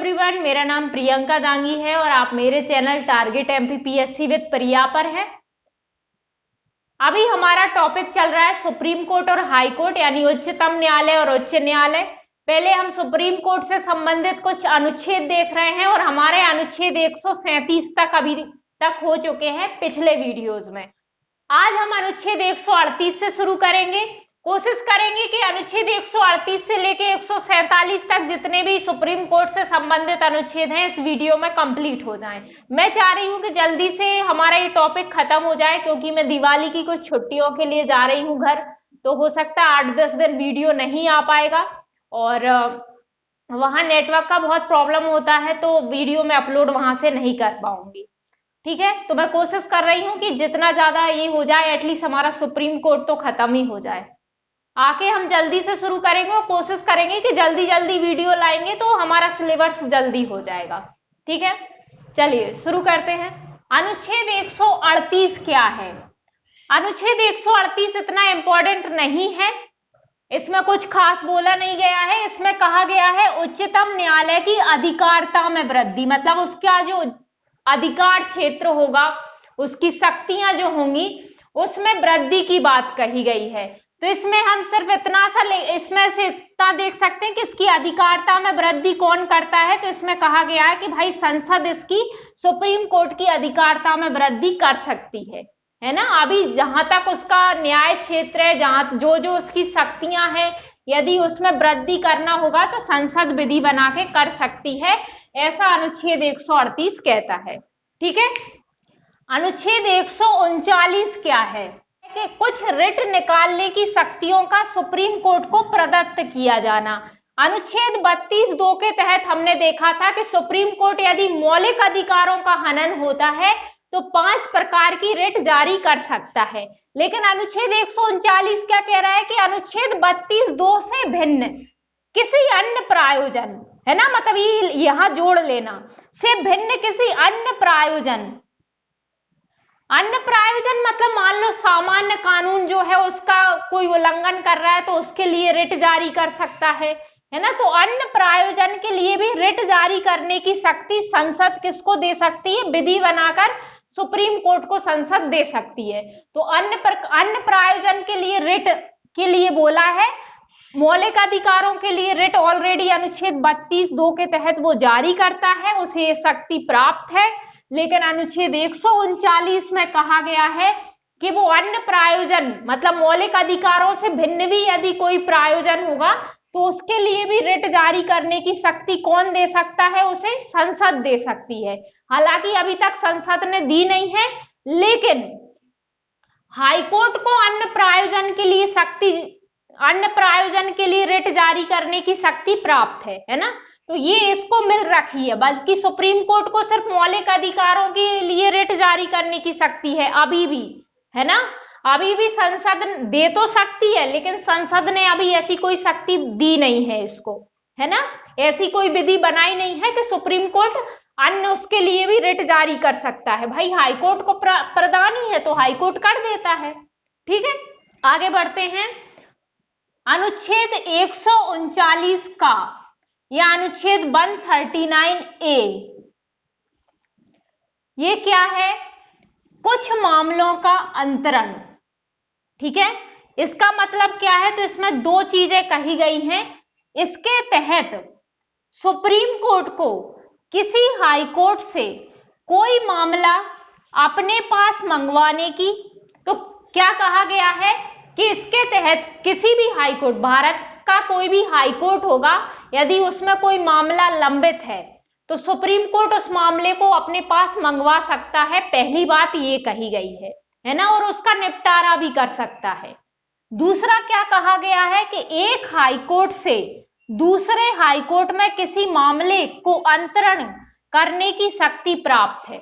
Everyone, मेरा नाम प्रियंका दांगी है और आप मेरे चैनल टारगेट एमपीपीएससी विद प्रिया पर हैं। अभी हमारा टॉपिक चल रहा है सुप्रीम कोर्ट और हाई कोर्ट यानी उच्चतम न्यायालय और उच्च न्यायालय। पहले हम सुप्रीम कोर्ट से संबंधित कुछ अनुच्छेद देख रहे हैं और हमारे अनुच्छेद 137 तक अभी तक हो चुके हैं पिछले वीडियोज में। आज हम अनुच्छेद 138 से शुरू करेंगे। कोशिश करेंगे कि अनुच्छेद 138 से लेके 147 तक जितने भी सुप्रीम कोर्ट से संबंधित अनुच्छेद हैं इस वीडियो में कंप्लीट हो जाएं। मैं चाह रही हूं कि जल्दी से हमारा ये टॉपिक खत्म हो जाए, क्योंकि मैं दिवाली की कुछ छुट्टियों के लिए जा रही हूं घर, तो हो सकता है 8-10 दिन वीडियो नहीं आ पाएगा और वहां नेटवर्क का बहुत प्रॉब्लम होता है, तो वीडियो में अपलोड वहां से नहीं कर पाऊंगी। ठीक है, तो मैं कोशिश कर रही हूं कि जितना ज्यादा ये हो जाए, एटलीस्ट हमारा सुप्रीम कोर्ट तो खत्म ही हो जाए। आके हम जल्दी से शुरू करेंगे और कोशिश करेंगे कि जल्दी जल्दी वीडियो लाएंगे तो हमारा सिलेबस जल्दी हो जाएगा। ठीक है, चलिए शुरू करते हैं। अनुच्छेद 138 क्या है? अनुच्छेद 138 इतना इंपॉर्टेंट नहीं है, इसमें कुछ खास बोला नहीं गया है। इसमें कहा गया है उच्चतम न्यायालय की अधिकारिता में वृद्धि, मतलब उसका जो अधिकार क्षेत्र होगा, उसकी शक्तियां जो होंगी, उसमें वृद्धि की बात कही गई है। तो इसमें हम सिर्फ इतना सा इसमें से इतना देख सकते हैं कि इसकी अधिकारिता में वृद्धि कौन करता है। तो इसमें कहा गया है कि भाई संसद इसकी सुप्रीम कोर्ट की अधिकारिता में वृद्धि कर सकती है ना। अभी जहां तक उसका न्याय क्षेत्र है, जहां जो जो उसकी शक्तियां हैं, यदि उसमें वृद्धि करना होगा तो संसद विधि बना के कर सकती है, ऐसा अनुच्छेद 138 कहता है। ठीक है, अनुच्छेद 139 क्या है कि कुछ रिट निकालने की शक्तियों का सुप्रीम कोर्ट को प्रदत्त किया जाना। अनुच्छेद 32(2) के तहत हमने देखा था कि सुप्रीम कोर्ट यदि मौलिक अधिकारों का हनन होता है तो 5 प्रकार की रिट जारी कर सकता है। लेकिन अनुच्छेद 139 क्या कह रहा है कि अनुच्छेद 32(2) से भिन्न किसी अन्य प्रायोजन, है ना, मतलब ये यहां जोड़ लेना, से भिन्न किसी अन्य प्रायोजन मतलब मान लो सामान्य कानून जो है उसका कोई उल्लंघन कर रहा है तो उसके लिए रिट जारी कर सकता है ना। तो अन्य प्रायोजन के लिए भी रिट जारी करने की शक्ति संसद किसको दे सकती है? विधि बनाकर सुप्रीम कोर्ट को संसद दे सकती है। तो अन्य प्रायोजन के लिए रिट के लिए बोला है। मौलिक अधिकारों के लिए रिट ऑलरेडी अनुच्छेद 32(2) के तहत वो जारी करता है, उसे ये शक्ति प्राप्त है। लेकिन अनुच्छेद 139 में कहा गया है कि वो अन्य प्रायोजन मतलब मौलिक अधिकारों से भिन्न भी यदि कोई प्रायोजन होगा तो उसके लिए भी रिट जारी करने की शक्ति कौन दे सकता है? उसे संसद दे सकती है। हालांकि अभी तक संसद ने दी नहीं है, लेकिन हाईकोर्ट को अन्य प्रायोजन के लिए रिट जारी करने की शक्ति प्राप्त है ना। तो ये इसको मिल रखी है, बल्कि सुप्रीम कोर्ट को सिर्फ मौलिक अधिकारों के लिए रिट जारी करने की शक्ति है अभी भी, है ना। अभी भी संसद दे तो सकती है, लेकिन संसद ने अभी ऐसी कोई शक्ति दी नहीं है इसको, है ना। ऐसी कोई विधि बनाई नहीं है कि सुप्रीम कोर्ट अन्य उसके लिए भी रिट जारी कर सकता है। भाई हाईकोर्ट को प्रदान ही है तो हाईकोर्ट कर देता है। ठीक है, आगे बढ़ते हैं। अनुच्छेद 139 का या अनुच्छेद 139A, ये क्या है? कुछ मामलों का अंतरण। ठीक है, इसका मतलब क्या है? तो इसमें 2 चीजें कही गई हैं। इसके तहत सुप्रीम कोर्ट को किसी हाई कोर्ट से कोई मामला अपने पास मंगवाने की, तो क्या कहा गया है कि इसके तहत किसी भी हाई कोर्ट, भारत का कोई भी हाई कोर्ट होगा, यदि उसमें कोई मामला लंबित है तो सुप्रीम कोर्ट उस मामले को अपने पास मंगवा सकता है। पहली बात ये कही गई है ना, और उसका निपटारा भी कर सकता है। दूसरा क्या कहा गया है कि एक हाई कोर्ट से दूसरे हाई कोर्ट में किसी मामले को अंतरण करने की शक्ति प्राप्त है।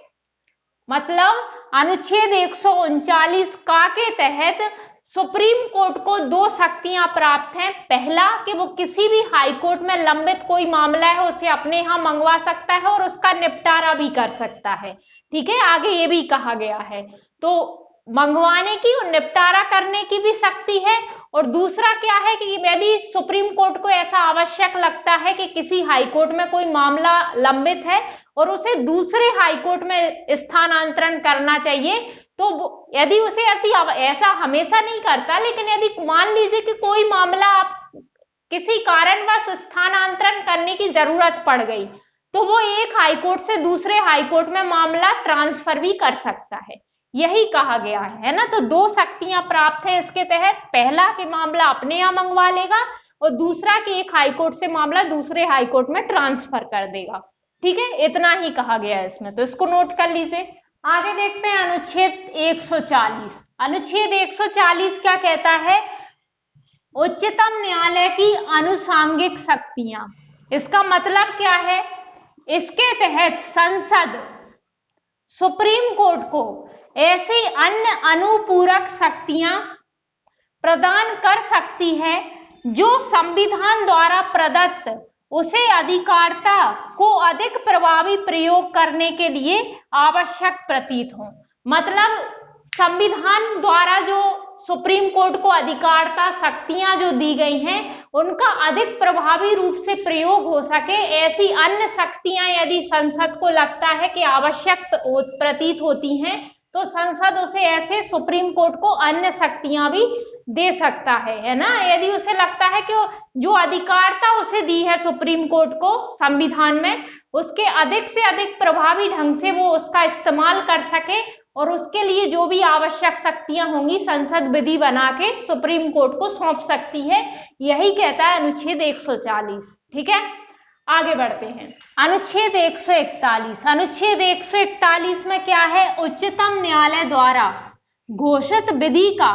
मतलब अनुच्छेद 139 का के तहत सुप्रीम कोर्ट को 2 शक्तियां प्राप्त हैं। पहला कि वो किसी भी हाई कोर्ट में लंबित कोई मामला है उसे अपने यहां मंगवा सकता है और उसका निपटारा भी कर सकता है। ठीक है, आगे ये भी कहा गया है। तो मंगवाने की और निपटारा करने की भी शक्ति है। और दूसरा क्या है कि यदि सुप्रीम कोर्ट को ऐसा आवश्यक लगता है कि किसी हाई कोर्ट में कोई मामला लंबित है और उसे दूसरे हाई कोर्ट में स्थानांतरण करना चाहिए, तो यदि उसे ऐसा हमेशा नहीं करता, लेकिन यदि मान लीजिए कि कोई मामला आप किसी कारणवश स्थानांतरण करने की जरूरत पड़ गई, तो वो एक हाई कोर्ट से दूसरे हाई कोर्ट में मामला ट्रांसफर भी कर सकता है। यही कहा गया है ना। तो दो शक्तियां प्राप्त है इसके तहत, पहला कि मामला अपने यहां मंगवा लेगा और दूसरा कि एक हाई कोर्ट से मामला दूसरे हाई कोर्ट में ट्रांसफर कर देगा। ठीक है, इतना ही कहा गया है इसमें, तो इसको नोट कर लीजिए। आगे देखते हैं अनुच्छेद 140। अनुच्छेद 140 क्या कहता है? उच्चतम न्यायालय की अनुसांगिक शक्तियां। इसका मतलब क्या है? इसके तहत संसद सुप्रीम कोर्ट को ऐसी अन्य अनुपूरक शक्तियां प्रदान कर सकती है जो संविधान द्वारा प्रदत्त उसे अधिकारता को अधिक प्रभावी प्रयोग करने के लिए आवश्यक प्रतीत हो। मतलब संविधान द्वारा जो सुप्रीम कोर्ट को अधिकारता शक्तियां जो दी गई हैं, उनका अधिक प्रभावी रूप से प्रयोग हो सके, ऐसी अन्य शक्तियां यदि संसद को लगता है कि आवश्यक प्रतीत होती हैं, तो संसद उसे ऐसे सुप्रीम कोर्ट को अन्य शक्तियां भी दे सकता है ना। यदि उसे लगता है कि जो अधिकारता उसे दी है सुप्रीम कोर्ट को संविधान में, उसके अधिक से अधिक प्रभावी ढंग से वो उसका इस्तेमाल कर सके और उसके लिए जो भी आवश्यक शक्तियां होंगी संसद विधि बना के सुप्रीम कोर्ट को सौंप सकती है। यही कहता है अनुच्छेद 140। ठीक है, आगे बढ़ते हैं। अनुच्छेद 141। अनुच्छेद 141 में क्या है? उच्चतम न्यायालय द्वारा घोषित विधि का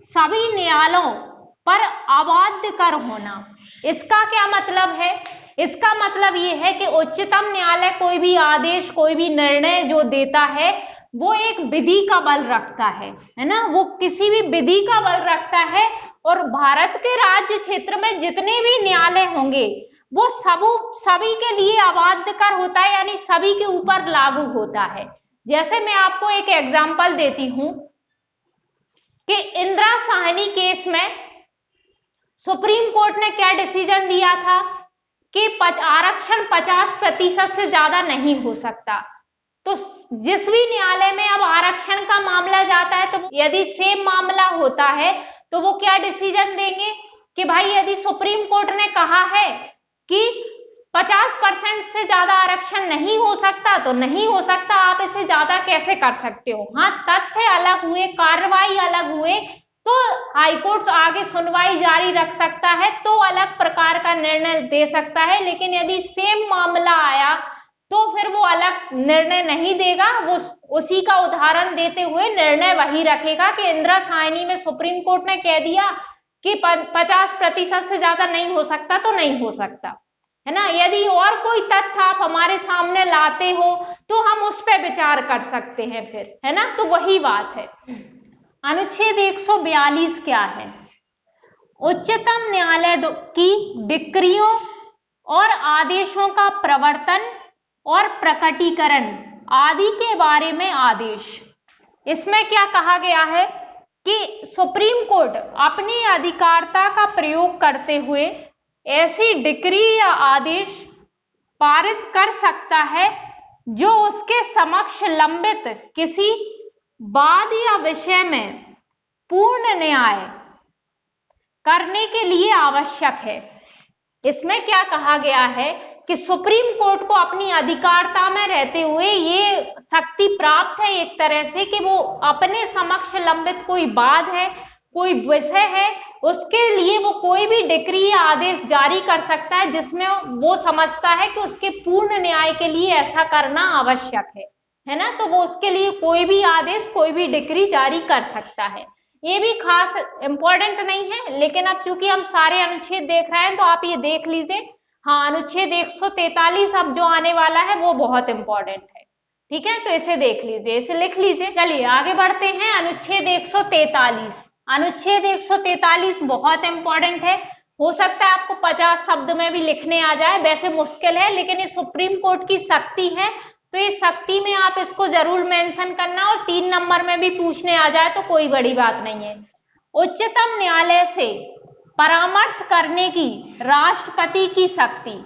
सभी न्यायालयों पर अबाध्य कर होना। इसका क्या मतलब है? इसका मतलब ये है कि उच्चतम न्यायालय कोई भी आदेश, कोई भी निर्णय जो देता है, वो एक विधि का बल रखता है ना। वो किसी भी विधि का बल रखता है और भारत के राज्य क्षेत्र में जितने भी न्यायालय होंगे वो सभी के लिए अबाध्य कर होता है, यानी सभी के ऊपर लागू होता है। जैसे मैं आपको एक एग्जांपल देती हूं कि इंदिरा साहनी केस में सुप्रीम कोर्ट ने क्या डिसीजन दिया था कि आरक्षण 50% से ज्यादा नहीं हो सकता। तो जिस भी न्यायालय में अब आरक्षण का मामला जाता है, तो यदि सेम मामला होता है तो वो क्या डिसीजन देंगे कि भाई यदि सुप्रीम कोर्ट ने कहा है कि 50% से ज्यादा आरक्षण नहीं हो सकता तो नहीं हो सकता, आप इसे ज्यादा कैसे कर सकते हो। हाँ, तथ्य अलग हुए, कार्रवाई अलग हुए तो हाईकोर्ट आगे सुनवाई जारी रख सकता है, तो अलग प्रकार का निर्णय दे सकता है। लेकिन यदि सेम मामला आया तो फिर वो अलग निर्णय नहीं देगा, वो उसी का उदाहरण देते हुए निर्णय वही रखेगा कि इंदिरा साहनी में सुप्रीम कोर्ट ने कह दिया कि 50% से ज्यादा नहीं हो सकता तो नहीं हो सकता, है ना। यदि और कोई तथ्य आप हमारे सामने लाते हो तो हम उस पर विचार कर सकते हैं फिर, है ना। तो वही बात है। अनुच्छेद 142 क्या है? उच्चतम न्यायालय की डिक्रियों और आदेशों का प्रवर्तन और प्रकटीकरण आदि के बारे में आदेश। इसमें क्या कहा गया है कि सुप्रीम कोर्ट अपनी अधिकारता का प्रयोग करते हुए ऐसी डिक्री या आदेश पारित कर सकता है जो उसके समक्ष लंबित किसी वाद या विषय में पूर्ण न्याय करने के लिए आवश्यक है। इसमें क्या कहा गया है कि सुप्रीम कोर्ट को अपनी अधिकारता में रहते हुए ये शक्ति प्राप्त है एक तरह से कि वो अपने समक्ष लंबित कोई वाद है, कोई विषय है, उसके लिए वो कोई भी डिक्री या आदेश जारी कर सकता है जिसमें वो समझता है कि उसके पूर्ण न्याय के लिए ऐसा करना आवश्यक है ना। तो वो उसके लिए कोई भी आदेश, कोई भी डिक्री जारी कर सकता है। ये भी खास इंपॉर्टेंट नहीं है, लेकिन अब चूंकि हम सारे अनुच्छेद देख रहे हैं तो आप ये देख लीजिए। हाँ, अनुच्छेद 143 अब जो आने वाला है वो बहुत इंपॉर्टेंट है। ठीक है, तो इसे देख लीजिए, इसे लिख लीजिए। चलिए आगे बढ़ते हैं। अनुच्छेद 143। अनुच्छेद 143 बहुत इंपॉर्टेंट है। हो सकता है आपको 50 शब्द में भी लिखने आ जाए, वैसे मुश्किल है, लेकिन ये सुप्रीम कोर्ट की शक्ति है तो ये शक्ति में आप इसको जरूर मेंशन करना, और 3 नंबर में भी पूछने आ जाए तो कोई बड़ी बात नहीं है। उच्चतम न्यायालय से परामर्श करने की राष्ट्रपति की शक्ति,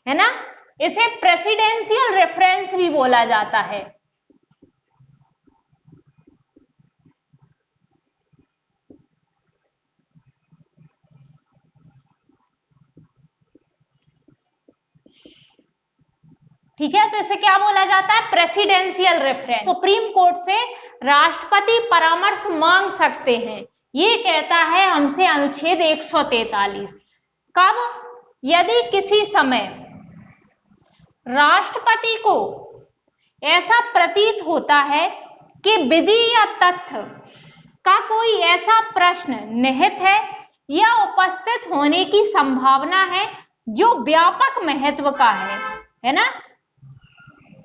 है ना, इसे प्रेसिडेंशियल रेफरेंस भी बोला जाता है। ठीक है, तो इसे क्या बोला जाता है? Presidential reference. सुप्रीम कोर्ट से राष्ट्रपति परामर्श मांग सकते हैं, ये कहता है हमसे अनुच्छेद 143। कब? यदि किसी समय राष्ट्रपति को ऐसा प्रतीत होता है कि विधि या तथ्य का कोई ऐसा प्रश्न निहित है या उपस्थित होने की संभावना है जो व्यापक महत्व का है ना,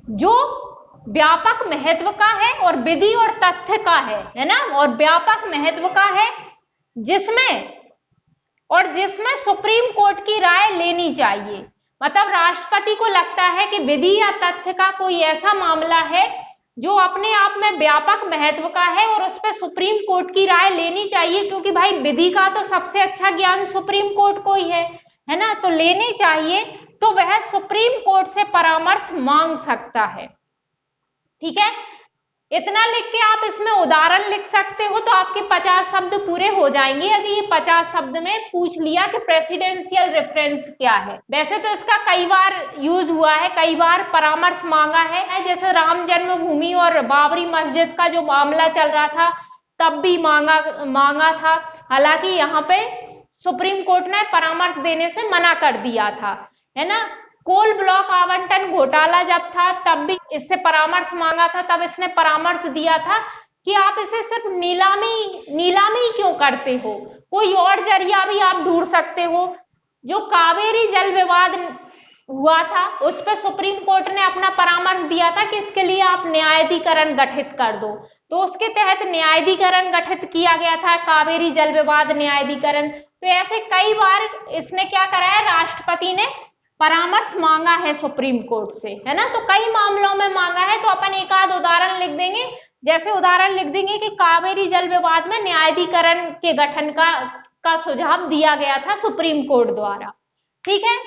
जो व्यापक महत्व का है और विधि और तथ्य का है ना, और व्यापक महत्व का है, जिसमें सुप्रीम कोर्ट की राय लेनी चाहिए। मतलब राष्ट्रपति को लगता है कि विधि या तथ्य का कोई ऐसा मामला है जो अपने आप में व्यापक महत्व का है और उस पर सुप्रीम कोर्ट की राय लेनी चाहिए, क्योंकि भाई विधि का तो सबसे अच्छा ज्ञान सुप्रीम कोर्ट को ही है ना, तो लेनी चाहिए, तो वह सुप्रीम कोर्ट से परामर्श मांग सकता है। ठीक है, इतना लिख के आप इसमें उदाहरण लिख सकते हो तो आपके 50 शब्द पूरे हो जाएंगे, यदि ये 50 शब्द में पूछ लिया कि प्रेसिडेंशियल रेफरेंस क्या है। वैसे तो इसका कई बार यूज हुआ है, कई बार परामर्श मांगा है, जैसे राम जन्मभूमि और बाबरी मस्जिद का जो मामला चल रहा था तब भी मांगा था। हालांकि यहाँ पे सुप्रीम कोर्ट ने परामर्श देने से मना कर दिया था, है ना। कोल ब्लॉक आवंटन घोटाला जब था तब भी इससे परामर्श मांगा था, तब इसने परामर्श दिया था कि आप इसे सिर्फ नीलामी क्यों करते हो, कोई और जरिया भी आप ढूंढ सकते हो। जो कावेरी जल विवाद हुआ था उस पर सुप्रीम कोर्ट ने अपना परामर्श दिया था कि इसके लिए आप न्यायाधिकरण गठित कर दो, तो उसके तहत न्यायाधिकरण गठित किया गया था, कावेरी जल विवाद न्यायाधिकरण। तो ऐसे कई बार इसने क्या करा है, राष्ट्रपति ने परामर्श मांगा है सुप्रीम कोर्ट से, है ना। तो कई मामलों में मांगा है, तो अपन एक आध उदाहरण लिख देंगे, जैसे उदाहरण लिख देंगे कि कावेरी जल विवाद में न्यायाधिकरण के गठन का सुझाव दिया गया था सुप्रीम कोर्ट द्वारा। ठीक है,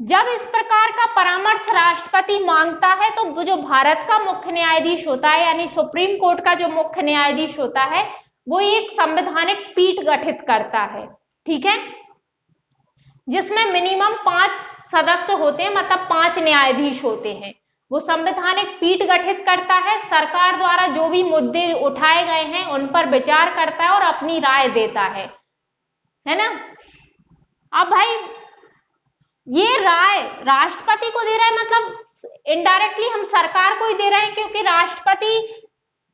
जब इस प्रकार का परामर्श राष्ट्रपति मांगता है तो जो भारत का मुख्य न्यायाधीश होता है, यानी सुप्रीम कोर्ट का जो मुख्य न्यायाधीश होता है, वो एक संवैधानिक पीठ गठित करता है। ठीक है, जिसमें मिनिमम 5 सदस्य होते हैं, मतलब 5 न्यायाधीश होते हैं। वो संवैधानिक पीठ गठित करता है, सरकार द्वारा जो भी मुद्दे उठाए गए हैं उन पर विचार करता है और अपनी राय देता है ना। अब भाई ये राय राष्ट्रपति को दे रहा है, मतलब इनडायरेक्टली हम सरकार को ही दे रहे हैं, क्योंकि राष्ट्रपति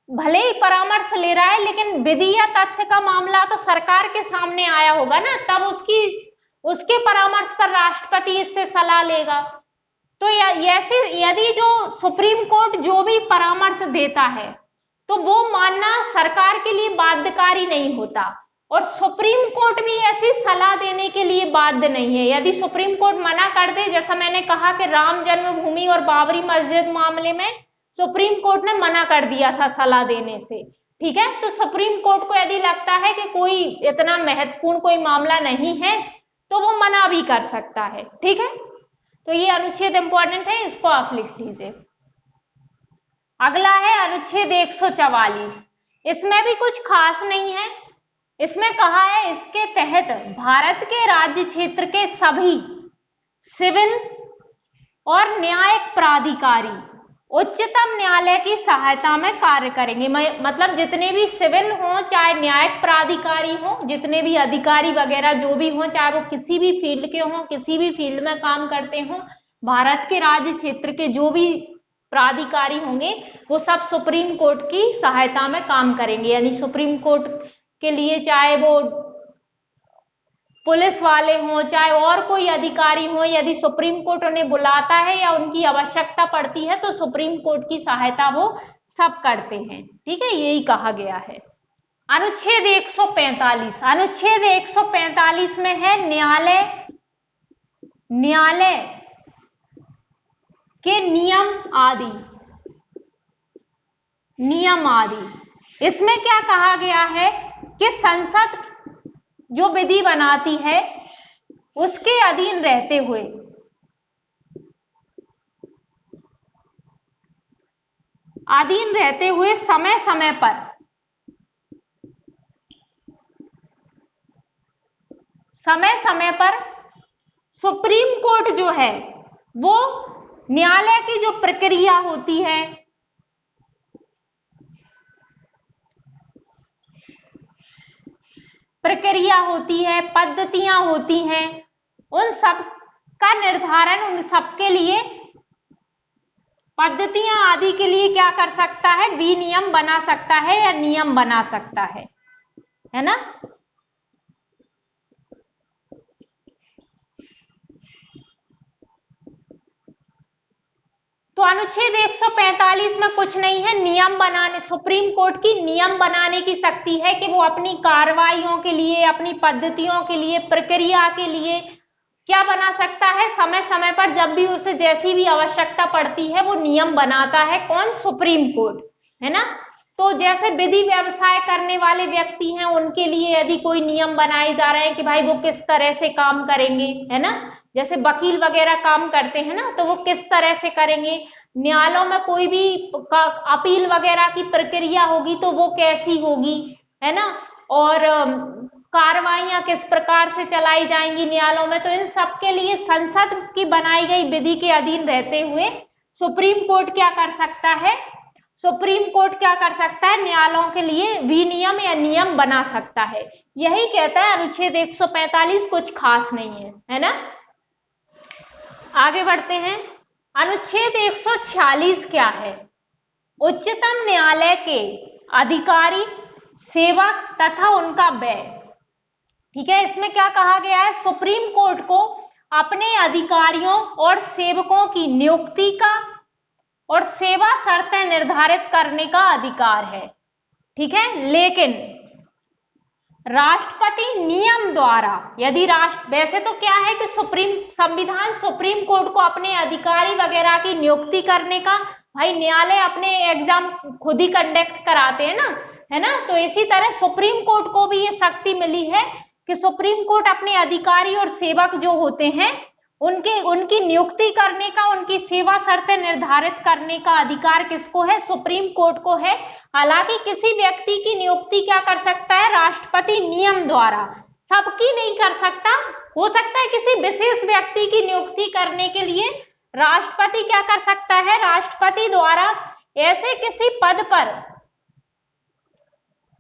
भले ही परामर्श ले रहा है लेकिन विधि या तथ्य का मामला तो सरकार के सामने आया होगा ना, तब उसके परामर्श पर राष्ट्रपति इससे सलाह लेगा। तो ऐसे यदि जो सुप्रीम कोर्ट जो भी परामर्श देता है तो वो मानना सरकार के लिए बाध्यकारी नहीं होता, और सुप्रीम कोर्ट भी ऐसी सलाह देने के लिए बाध्य नहीं है। यदि सुप्रीम कोर्ट मना कर दे, जैसा मैंने कहा कि राम जन्मभूमि और बाबरी मस्जिद मामले में सुप्रीम कोर्ट ने मना कर दिया था सलाह देने से। ठीक है, तो सुप्रीम कोर्ट को यदि लगता है कि कोई इतना महत्वपूर्ण कोई मामला नहीं है तो वो मना भी कर सकता है। ठीक है, तो ये अनुच्छेद इंपॉर्टेंट है, इसको आप लिख लीजिए। अगला है अनुच्छेद 144। इसमें भी कुछ खास नहीं है। इसमें कहा है इसके तहत भारत के राज्य क्षेत्र के सभी सिविल और न्यायिक प्राधिकारी उच्चतम न्यायालय की सहायता में कार्य करेंगे। मतलब जितने भी सिविल हों, चाहे न्यायिक प्राधिकारी हों, जितने भी अधिकारी वगैरह जो भी हों, चाहे वो किसी भी फील्ड के हों, किसी भी फील्ड में काम करते हों, भारत के राज्य क्षेत्र के जो भी प्राधिकारी होंगे वो सब सुप्रीम कोर्ट की सहायता में काम करेंगे। यानी सुप्रीम कोर्ट के लिए चाहे वो पुलिस वाले हों, चाहे और कोई अधिकारी हों, यदि सुप्रीम कोर्ट उन्हें बुलाता है या उनकी आवश्यकता पड़ती है तो सुप्रीम कोर्ट की सहायता वो सब करते हैं। ठीक है, यही कहा गया है। अनुच्छेद 145। अनुच्छेद 145 में है न्यायालय के नियम आदि। इसमें क्या कहा गया है कि संसद जो विधि बनाती है उसके अधीन रहते हुए समय समय पर सुप्रीम कोर्ट जो है वो न्यायालय की जो प्रक्रिया होती है, पद्धतियां होती हैं, उन सब का निर्धारण, उन सबके लिए पद्धतियां आदि के लिए क्या कर सकता है, विनियम बना सकता है या नियम बना सकता है ना। तो अनुच्छेद 145 में कुछ नहीं है, नियम बनाने, सुप्रीम कोर्ट की नियम बनाने की शक्ति है कि वो अपनी कार्रवाइयों के लिए, अपनी पद्धतियों के लिए, प्रक्रिया के लिए क्या बना सकता है, समय समय पर जब भी उसे जैसी भी आवश्यकता पड़ती है वो नियम बनाता है। कौन? सुप्रीम कोर्ट, है ना। तो जैसे विधि व्यवसाय करने वाले व्यक्ति हैं उनके लिए यदि कोई नियम बनाए जा रहे हैं कि भाई वो किस तरह से काम करेंगे, है ना, जैसे वकील वगैरह काम करते हैं ना, तो वो किस तरह से करेंगे, न्यायालयों में कोई भी अपील वगैरह की प्रक्रिया होगी तो वो कैसी होगी, है ना, और कार्रवाइयां किस प्रकार से चलाई जाएंगी न्यायालयों में, तो इन सब के लिए संसद की बनाई गई विधि के अधीन रहते हुए सुप्रीम कोर्ट क्या कर सकता है, न्यायालयों के लिए विनियम या नियम बना सकता है। यही कहता है अनुच्छेद 145, कुछ खास नहीं है ना। आगे बढ़ते हैं। अनुच्छेद 146 क्या है? उच्चतम न्यायालय के अधिकारी, सेवक तथा उनका व्यय। ठीक है, इसमें क्या कहा गया है, सुप्रीम कोर्ट को अपने अधिकारियों और सेवकों की नियुक्ति का और सेवा शर्तें निर्धारित करने का अधिकार है। ठीक है, लेकिन राष्ट्रपति नियम द्वारा, यदि वैसे तो क्या है कि संविधान सुप्रीम कोर्ट को अपने अधिकारी वगैरह की नियुक्ति करने का, भाई न्यायालय अपने एग्जाम खुद ही कंडक्ट कराते हैं ना, है ना, तो इसी तरह सुप्रीम कोर्ट को भी ये शक्ति मिली है कि सुप्रीम कोर्ट अपने अधिकारी और सेवक जो होते हैं उनकी नियुक्ति करने का, उनकी सेवा शर्तें निर्धारित करने का अधिकार किसको है, सुप्रीम कोर्ट को है। हालांकि किसी व्यक्ति की नियुक्ति क्या कर सकता है, राष्ट्रपति नियम द्वारा, सबकी नहीं कर सकता। हो सकता है किसी विशेष व्यक्ति की नियुक्ति करने के लिए राष्ट्रपति क्या कर सकता है, राष्ट्रपति द्वारा ऐसे किसी पद पर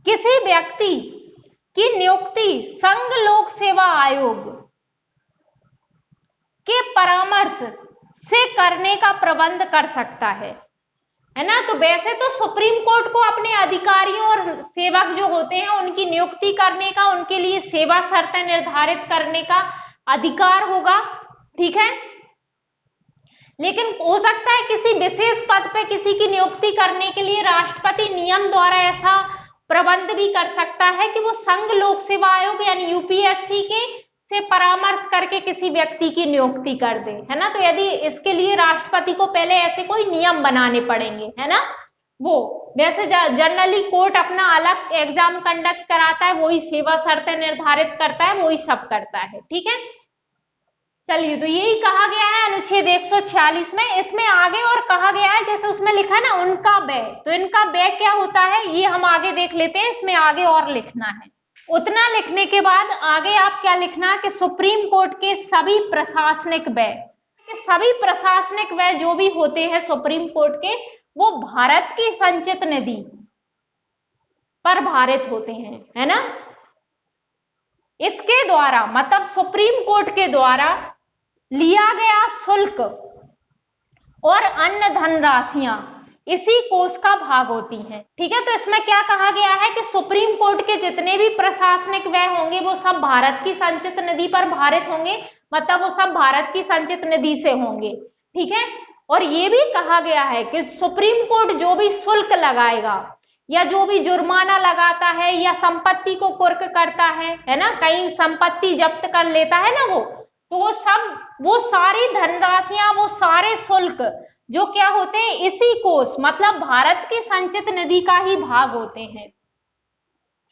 किसी व्यक्ति की नियुक्ति संघ लोक सेवा आयोग के परामर्श से करने का प्रबंध कर सकता है ना। तो वैसे तो सुप्रीम कोर्ट को अपने अधिकारियों और सेवक जो होते हैं उनकी नियुक्ति करने का, उनके लिए सेवा शर्तें निर्धारित करने का अधिकार होगा, ठीक है, लेकिन हो सकता है किसी विशेष पद पे किसी की नियुक्ति करने के लिए राष्ट्रपति नियम द्वारा ऐसा प्रबंध भी कर सकता है कि वो संघ लोक सेवा आयोग यानी यूपीएससी के से परामर्श करके किसी व्यक्ति की नियुक्ति कर दे, है ना। तो यदि इसके लिए राष्ट्रपति को पहले ऐसे कोई नियम बनाने पड़ेंगे, है ना। वो वैसे जनरली कोर्ट अपना अलग एग्जाम कंडक्ट कराता है, वही सेवा शर्तें निर्धारित करता है, वही सब करता है, ठीक है। चलिए, तो यही कहा गया है अनुच्छेद 146 में। इसमें आगे और कहा गया है, जैसे उसमें लिखा है ना उनका व्यय, तो इनका व्यय क्या होता है ये हम आगे देख लेते हैं। इसमें आगे और लिखना है, उतना लिखने के बाद आगे आप क्या लिखना कि सुप्रीम कोर्ट के सभी प्रशासनिक व्यय जो भी होते हैं सुप्रीम कोर्ट के, वो भारत की संचित निधि पर भारित होते हैं, है ना। इसके द्वारा मतलब सुप्रीम कोर्ट के द्वारा लिया गया शुल्क और अन्य धनराशियां इसी कोष का भाग होती हैं, ठीक है। तो इसमें क्या कहा गया है कि सुप्रीम कोर्ट के जितने भी प्रशासनिक व्यय होंगे वो सब भारत की संचित निधि पर भारित होंगे, मतलब वो सब भारत की संचित निधि से होंगे, ठीक है। और ये भी कहा गया है कि सुप्रीम कोर्ट जो भी शुल्क लगाएगा या जो भी जुर्माना लगाता है या संपत्ति को कुर्क करता है ना, कहीं संपत्ति जब्त कर लेता है ना वो, तो वो सारी धनराशियां, वो सारे शुल्क जो क्या होते हैं, इसी कोष मतलब भारत की संचित निधि का ही भाग होते हैं।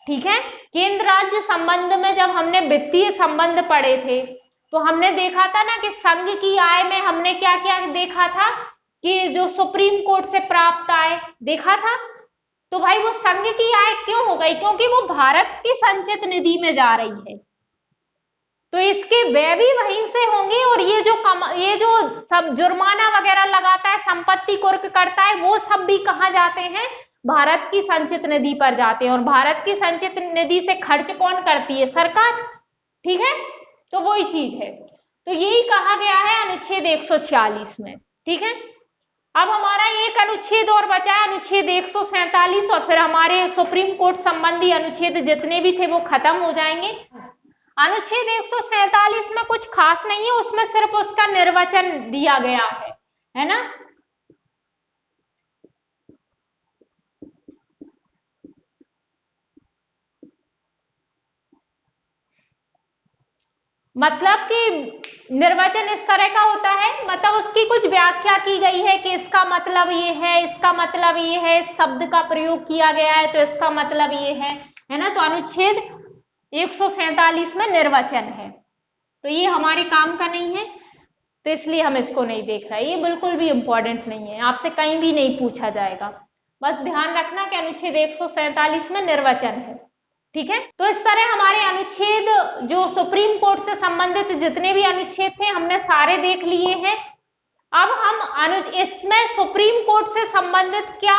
ठीक है, केंद्र राज्य संबंध में जब हमने वित्तीय संबंध पढ़े थे तो हमने देखा था ना कि संघ की आय में हमने क्या क्या देखा था कि जो सुप्रीम कोर्ट से प्राप्त आय देखा था। तो भाई वो संघ की आय क्यों हो गई, क्योंकि वो भारत की संचित निधि में जा रही है, तो इसके व्यय भी वहीं से होंगे। और ये जो सब जुर्माना वगैरह लगाता है, संपत्ति कुर्क करता है, वो सब भी कहाँ जाते हैं, भारत की संचित निधि पर जाते हैं। और भारत की संचित निधि से खर्च कौन करती है, सरकार। ठीक है, तो वही चीज है। तो यही कहा गया है अनुच्छेद 146 में। ठीक है, अब हमारा एक अनुच्छेद और बचा है, अनुच्छेद 147, और फिर हमारे सुप्रीम कोर्ट संबंधी अनुच्छेद जितने भी थे वो खत्म हो जाएंगे। अनुच्छेद 147 में कुछ खास नहीं है, उसमें सिर्फ उसका निर्वचन दिया गया है ना। मतलब कि निर्वचन इस तरह का होता है, मतलब उसकी कुछ व्याख्या की गई है कि इसका मतलब ये है, इसका मतलब ये है, इस शब्द का प्रयोग किया गया है तो इसका मतलब ये है ना। तो अनुच्छेद 147 में निर्वचन है, तो ये हमारे काम का नहीं है, तो इसलिए हम इसको नहीं देख रहे। ये बिल्कुल भी इंपॉर्टेंट नहीं है, आपसे कहीं भी नहीं पूछा जाएगा। बस ध्यान रखना कि अनुच्छेद 147 में निर्वचन है। ठीक है, तो इस तरह हमारे अनुच्छेद जो सुप्रीम कोर्ट से संबंधित जितने भी अनुच्छेद थे हमने सारे देख लिए हैं। अब हम इसमें सुप्रीम कोर्ट से संबंधित क्या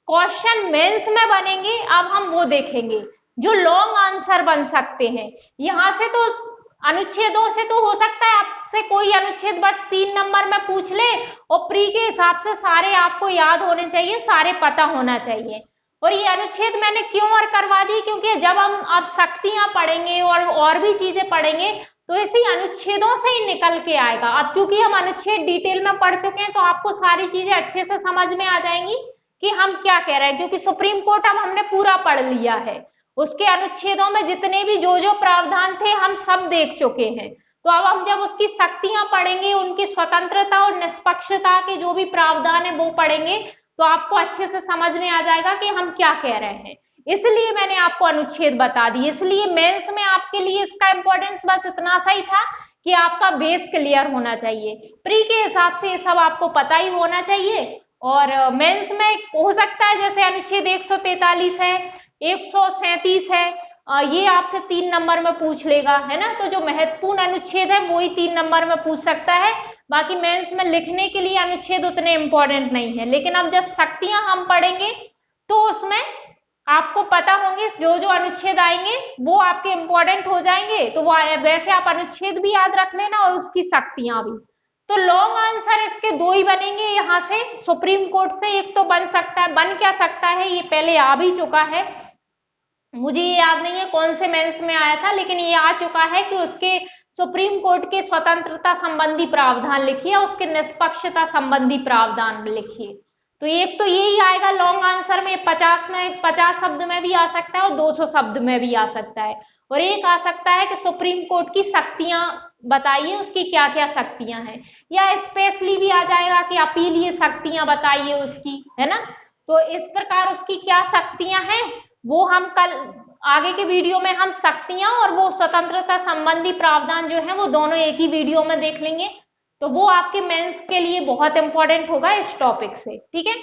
क्वेश्चन मेंस में बनेंगे, अब हम वो देखेंगे जो लॉन्ग आंसर बन सकते हैं। यहां से तो अनुच्छेदों से तो हो सकता है आपसे कोई अनुच्छेद बस 3 नंबर में पूछ ले, और प्री के हिसाब से सारे आपको याद होने चाहिए, सारे पता होना चाहिए। और ये अनुच्छेद मैंने क्यों और करवा दी, क्योंकि जब हम अब शक्तियां पढ़ेंगे और भी चीजें पढ़ेंगे तो इसी अनुच्छेदों से ही निकल के आएगा। अब चूंकि हम अनुच्छेद डिटेल में पढ़ चुके हैं तो आपको सारी चीजें अच्छे से समझ में आ जाएंगी कि हम क्या कह रहे हैं, क्योंकि सुप्रीम कोर्ट अब हमने पूरा पढ़ लिया है, उसके अनुच्छेदों में जितने भी जो प्रावधान थे हम सब देख चुके हैं। तो अब हम जब उसकी शक्तियां पढ़ेंगे, उनकी स्वतंत्रता और निष्पक्षता के जो भी प्रावधान है वो पढ़ेंगे, तो आपको अच्छे से समझ में आ जाएगा कि हम क्या कह रहे हैं। इसलिए मैंने आपको अनुच्छेद बता दी। इसलिए मेंस में आपके लिए इसका इंपॉर्टेंस बस इतना सा ही था कि आपका बेस क्लियर होना चाहिए। प्री के हिसाब से ये सब आपको पता ही होना चाहिए। और मेंस में हो सकता है जैसे अनुच्छेद 143 है, 137 है, ये आपसे 3 नंबर में पूछ लेगा, है ना। तो जो महत्वपूर्ण अनुच्छेद है वो ही 3 नंबर में पूछ सकता है, बाकी मेंस में लिखने के लिए अनुच्छेद उतने इंपॉर्टेंट नहीं है। लेकिन अब जब शक्तियां हम पढ़ेंगे तो उसमें आपको पता होंगे जो अनुच्छेद आएंगे वो आपके इंपॉर्टेंट हो जाएंगे, तो वो वैसे आप अनुच्छेद भी याद रख लेना और उसकी शक्तियां भी। तो लॉन्ग आंसर इसके 2 ही बनेंगे यहाँ से सुप्रीम कोर्ट से। एक तो बन सकता है, बन क्या सकता है, ये पहले आ भी चुका है, मुझे ये याद नहीं है कौन से मेंस में आया था, लेकिन ये आ चुका है कि उसके सुप्रीम कोर्ट के स्वतंत्रता संबंधी प्रावधान लिखिए, उसके निष्पक्षता संबंधी प्रावधान लिखिए। तो एक तो यही आएगा लॉन्ग आंसर में, 50 शब्द में भी आ सकता है और 200 शब्द में भी आ सकता है। और एक आ सकता है कि सुप्रीम कोर्ट की शक्तियां बताइए, उसकी क्या क्या शक्तियां हैं, या स्पेशली भी आ जाएगा कि अपीलीय शक्तियां बताइए उसकी, है ना। तो इस प्रकार उसकी क्या शक्तियां हैं वो हम कल आगे के वीडियो में हम शक्तियां और वो स्वतंत्रता संबंधी प्रावधान जो है वो दोनों एक ही वीडियो में देख लेंगे। तो वो आपके मेंस के लिए बहुत इंपॉर्टेंट होगा इस टॉपिक से। ठीक है,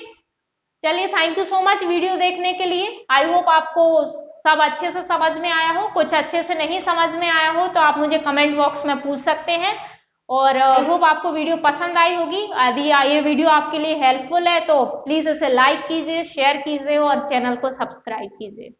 चलिए thank you so much video देखने के लिए। आई होप आपको सब अच्छे से समझ में आया हो। कुछ अच्छे से नहीं समझ में आया हो तो आप मुझे कमेंट बॉक्स में पूछ सकते हैं। और आई होप आपको वीडियो पसंद आई होगी। यदि ये वीडियो आपके लिए हेल्पफुल है तो प्लीज इसे लाइक कीजिए, शेयर कीजिए और चैनल को सब्सक्राइब कीजिए।